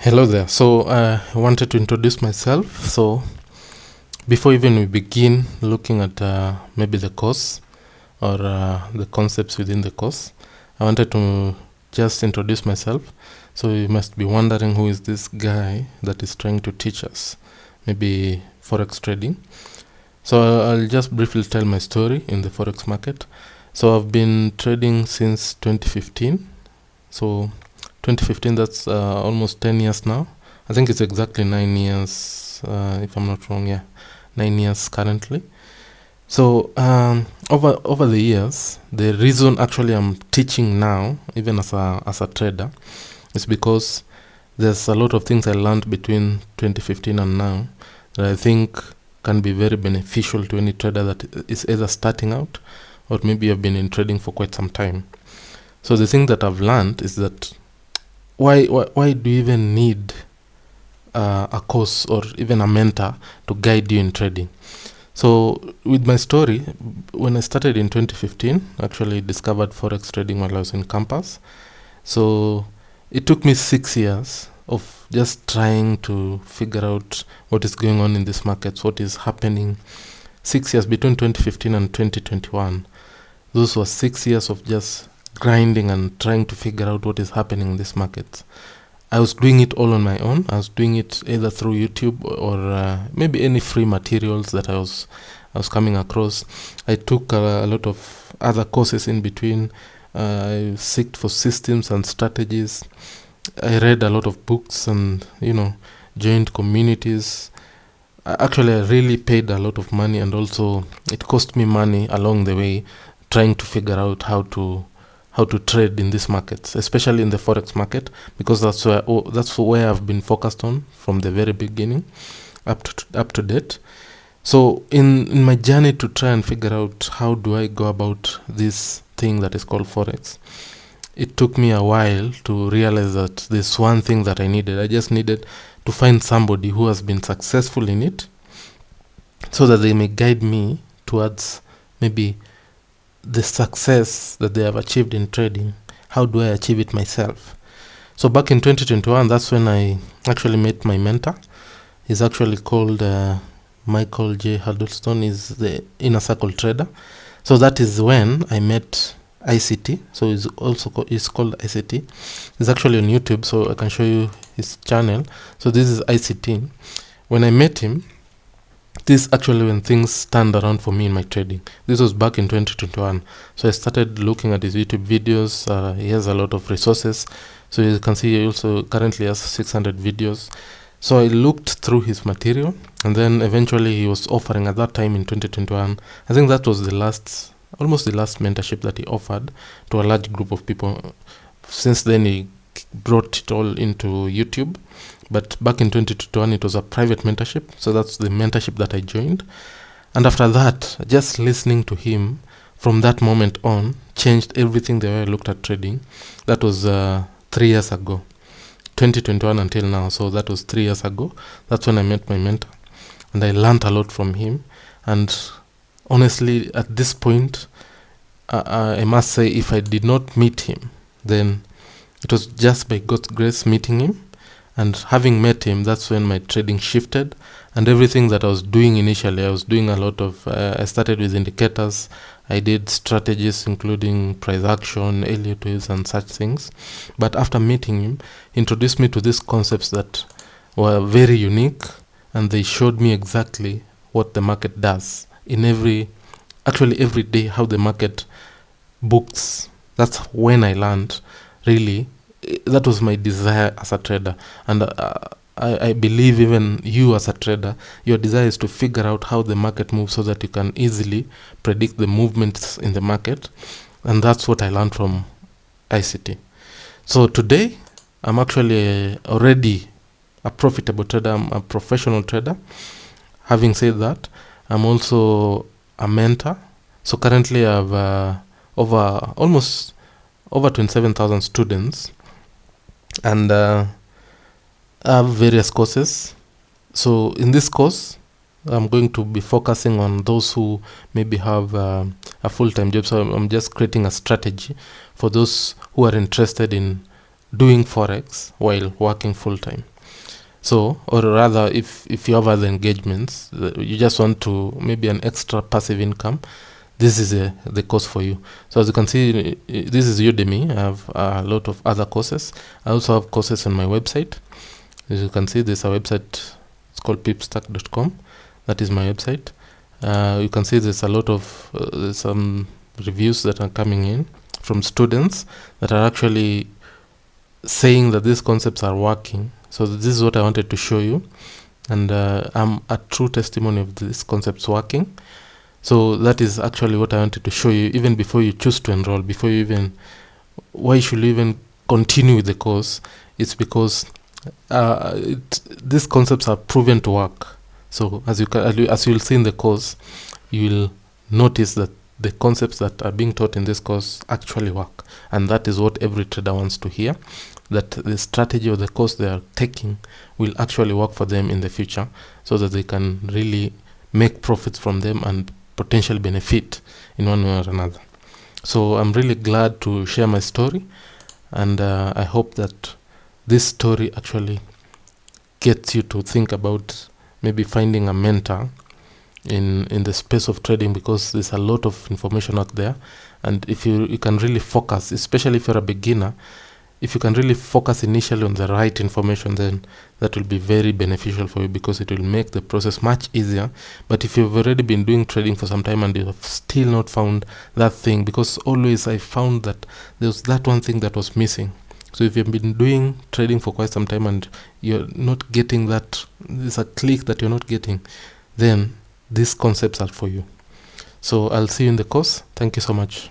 Hello there. So I wanted to introduce myself. So before even we begin looking at maybe the course or the concepts within the course, I wanted to just introduce myself. So you must be wondering, who is this guy that is trying to teach us maybe Forex trading. So I'll just briefly tell my story in the Forex market. So I've been trading since 2015. So 2015, that's almost 10 years now. I think it's exactly 9 years, if I'm not wrong. Yeah, 9 years currently. So over the years, the reason actually I'm teaching now, even as a trader, is because there's a lot of things I learned between 2015 and now that I think can be very beneficial to any trader that is either starting out or maybe you've been in trading for quite some time. So the thing that I've learned is that why do you even need a course or even a mentor to guide you in trading? So with my story, when I started in 2015, actually discovered Forex trading while I was in campus. So it took me 6 years of just trying to figure out what is going on in these markets, what is happening. 6 years between 2015 and 2021. Those were 6 years of just grinding and trying to figure out what is happening in this market. I was doing it all on my own. I was doing it either through YouTube or maybe any free materials that I was coming across. I took a lot of other courses in between. I seeked for systems and strategies. I read a lot of books and joined communities. Actually, I really paid a lot of money, and also it cost me money along the way trying to figure out how to trade in these markets, especially in the Forex market, because that's where I've been focused on from the very beginning up to date. So in my journey to try and figure out how do I go about this thing that is called Forex, it took me a while to realize that there's one thing that I needed. I just needed to find somebody who has been successful in it so that they may guide me towards maybe the success that they have achieved in trading. How do I achieve it myself? So back in 2021, that's when I actually met my mentor. He's actually called Michael J. Huddleston. He's the inner circle trader. So that is when I met ICT. So he's called ICT. He's actually on YouTube, so I can show you his channel. So this is ICT. When I met him, this actually when things turned around for me in my trading. This was back in 2021. So I started looking at his YouTube videos. He has a lot of resources. So you can see he also currently has 600 videos. So I looked through his material, and then eventually he was offering at that time in 2021. I think that was almost the last mentorship that he offered to a large group of people. Since then he brought it all into YouTube. But back in 2021, it was a private mentorship. So that's the mentorship that I joined. And after that, just listening to him from that moment on changed everything the way I looked at trading. That was 3 years ago, 2021 until now. So that was 3 years ago. That's when I met my mentor. And I learned a lot from him. And honestly, at this point, I must say, if I did not meet him, then it was just by God's grace meeting him. And having met him, that's when my trading shifted. And everything that I was doing initially, I was doing a lot of, I started with indicators. I did strategies, including price action, Elliott waves, and such things. But after meeting him, he introduced me to these concepts that were very unique. And they showed me exactly what the market does in every day, how the market books. That's when I learned, really. That was my desire as a trader, and I believe even you as a trader, your desire is to figure out how the market moves so that you can easily predict the movements in the market, and that's what I learned from ICT. So today, I'm actually already a profitable trader. I'm a professional trader. Having said that, I'm also a mentor. So currently I have almost over 27,000 students, and I have various courses. So in this course, I'm going to be focusing on those who maybe have a full-time job. So I'm just creating a strategy for those who are interested in doing Forex while working full-time. So, or rather, if you have other engagements, you just want to maybe an extra passive income, this is the course for you. So as you can see, this is Udemy. I have a lot of other courses. I also have courses on my website. As you can see, there's a website. It's called pipstak.com. That is my website. You can see there's a lot of some reviews that are coming in from students that are actually saying that these concepts are working. So this is what I wanted to show you, and I'm a true testimony of these concepts working. So that is actually what I wanted to show you, even before you choose to enroll, before you even, why should you even continue with the course? It's because these concepts are proven to work. So as you'll see in the course, you will notice that the concepts that are being taught in this course actually work, and that is what every trader wants to hear, that the strategy of the course they are taking will actually work for them in the future, so that they can really make profits from them and potential benefit in one way or another. So I'm really glad to share my story, and I hope that this story actually gets you to think about maybe finding a mentor in the space of trading, because there's a lot of information out there, and if you can really focus, especially if you're a beginner, if you can really focus initially on the right information, then that will be very beneficial for you, because it will make the process much easier. But if you've already been doing trading for some time and you have still not found that thing, because always I found that there's that one thing that was missing. So if you've been doing trading for quite some time and you're not getting that, there's a click that you're not getting, then these concepts are for you. So I'll see you in the course. Thank you so much.